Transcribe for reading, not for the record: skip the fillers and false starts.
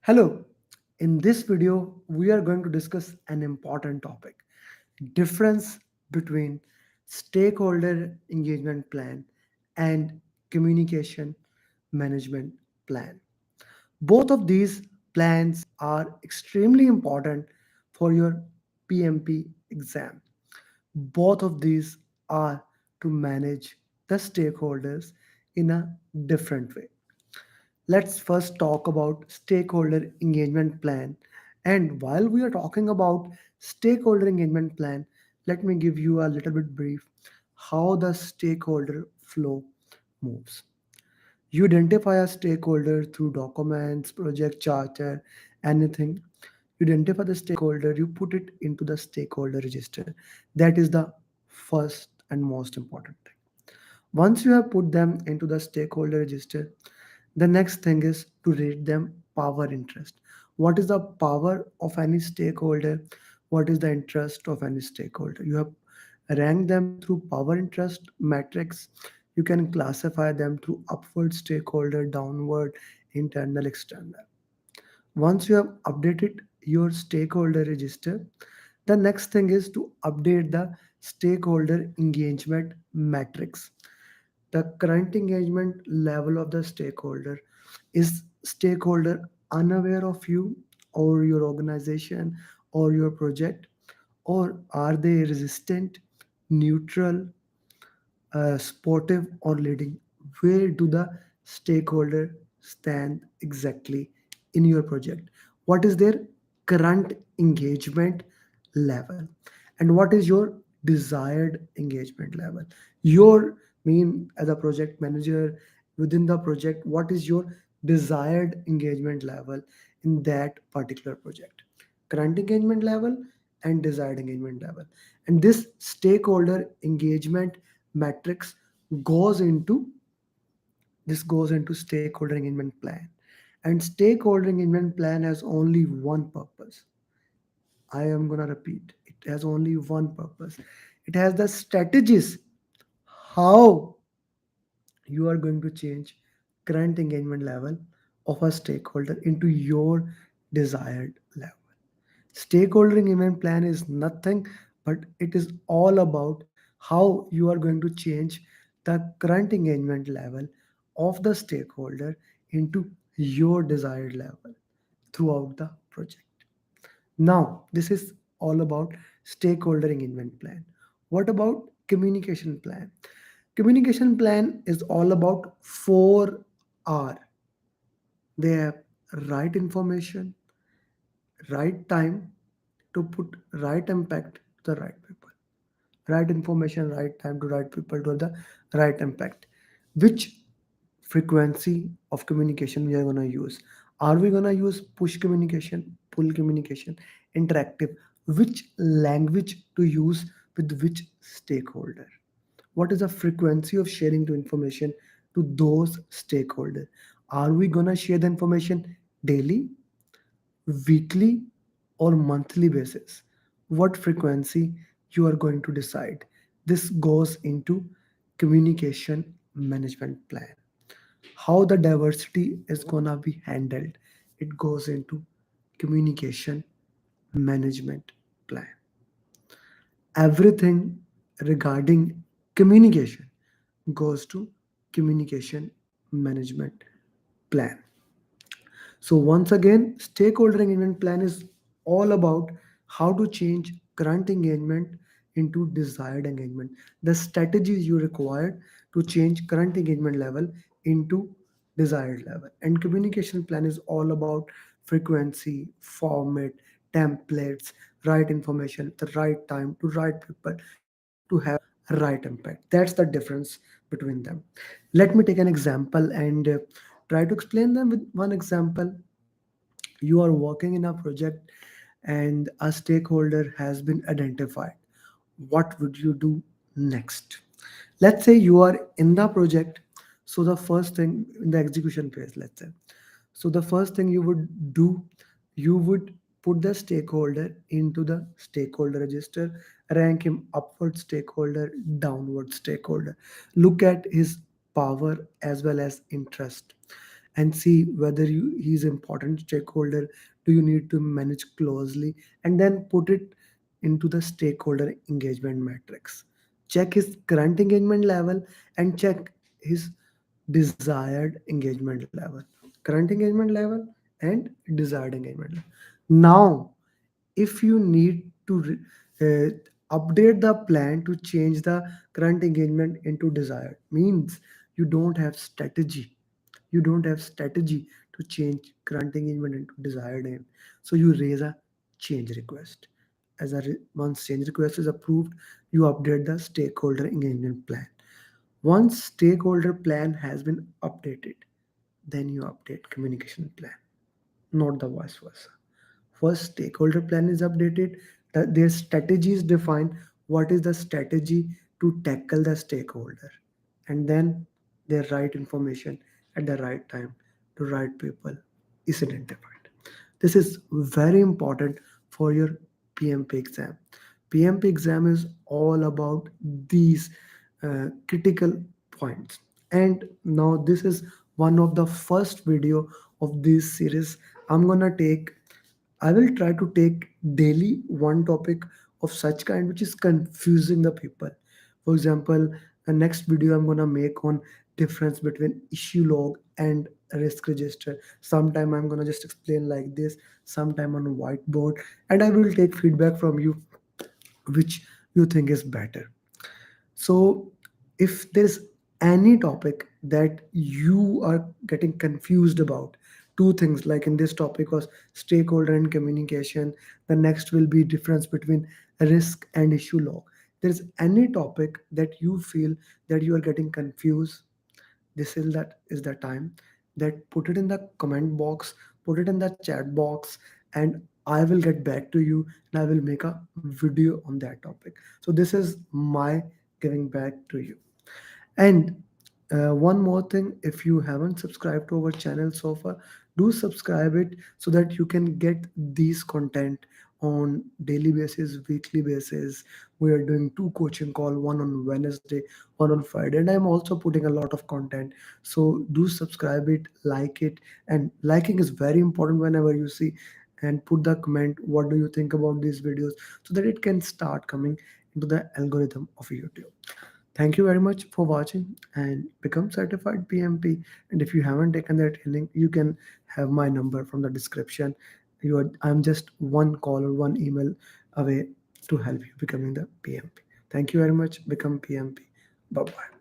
Hello, in this video, we are going to discuss an important topic difference between stakeholder engagement plan and communication management plan. Both of these plans are extremely important for your PMP exam. Both of these are to manage the stakeholders in a different way. Let's first talk about stakeholder engagement plan. And while we are talking about stakeholder engagement plan, let me give you a little bit brief how the stakeholder flow moves. You identify a stakeholder through documents, project charter, anything. You identify the stakeholder, you put it into the stakeholder register. That is the first and most important thing. Once you have put them into the stakeholder register, the next thing is to rate them power interest. What is the power of any stakeholder? What is the interest of any stakeholder? You have ranked them through power interest matrix. You can classify them through upward stakeholder, downward, internal, external. Once you have updated your stakeholder register, the next thing is to update the stakeholder engagement matrix. The current engagement level of the stakeholder. Is stakeholder unaware of you or your organization or your project, or are they resistant, neutral, sportive, or leading? Where do the stakeholder stand exactly in your project? What is their current engagement level? And what is your desired engagement level? Your mean as a project manager within the project, what is your desired engagement level in that particular project? Current engagement level and desired engagement level. And this stakeholder engagement matrix goes into goes into stakeholder engagement plan. And stakeholder engagement plan has only one purpose. I am going to repeat, it has only one purpose. It has the strategies how you are going to change current engagement level of a stakeholder into your desired level. Stakeholder engagement plan is nothing but it is all about how you are going to change the current engagement level of the stakeholder into your desired level throughout the project. Now, this is all about stakeholder engagement plan. What about communication plan? Communication plan is all about 4R. They have right information, right time to put right impact to the right people. Right information, right time to right people to the right impact. Which frequency of communication we are going to use? Are we going to use push communication, pull communication, interactive? Which language to use with which stakeholder? What is the frequency of sharing to information to those stakeholders? Are we going to share the information daily, weekly, or monthly basis? What frequency you are going to decide? This goes into communication management plan. How the diversity is gonna be handled, it goes into communication management plan. Everything regarding communication goes to communication management plan. So once again, stakeholder engagement plan is all about how to change current engagement into desired engagement. The strategies you require to change current engagement level into desired level. And communication plan is all about frequency, format, templates, right information, the right time to right people to have right impact. That's the difference between them. Let me take an example and try to explain them with one example. You are working in a project and a stakeholder has been identified. What would you do next? Let's say you are in the project. So the first thing in the execution phase, let's say, so the first thing you would do, you would put the stakeholder into the stakeholder register, rank him upward stakeholder, downward stakeholder, look at his power as well as interest, and see whether he's important stakeholder, do you need to manage closely, and then put it into the stakeholder engagement matrix. Check his current engagement level and check his desired engagement level. Current engagement level and desired engagement level. Now, if you need to update the plan to change the current engagement into desired, means you don't have strategy. You don't have strategy to change current engagement into desired aim. So you raise a change request. Once change request is approved, you update the stakeholder engagement plan. Once stakeholder plan has been updated, then you update communication plan, not the vice versa. First, stakeholder plan is updated, their strategy is defined, what is the strategy to tackle the stakeholder, and then their right information at the right time to right people is identified. This is very important for your PMP exam. PMP exam is all about these critical points. And now this is one of the first video of this series. I'm gonna take I will try to take daily one topic of such kind which is confusing the people. For example, the next video I'm gonna make on difference between issue log and risk register. Sometime I'm gonna just explain like this, sometime on a whiteboard, and I will take feedback from you which you think is better. So, if there's any topic that you are getting confused about, two things like in this topic was stakeholder and communication, the next will be difference between risk and issue log. There's any topic that you feel that you are getting confused, this is the time that put it in the comment box, put it in the chat box, and I will get back to you and I will make a video on that topic. So this is my giving back to you. And one more thing, if you haven't subscribed to our channel so far, do subscribe it so that you can get these content on daily basis, weekly basis. We are doing two coaching call, one on Wednesday, one on Friday, and I'm also putting a lot of content. So do subscribe it, like it, and liking is very important whenever you see, and put the comment what do you think about these videos so that it can start coming into the algorithm of YouTube. Thank you very much for watching and become certified PMP. And if you haven't taken that training, you can have my number from the description. I'm just one call or one email away to help you becoming the PMP. Thank you very much. Become PMP. Bye bye.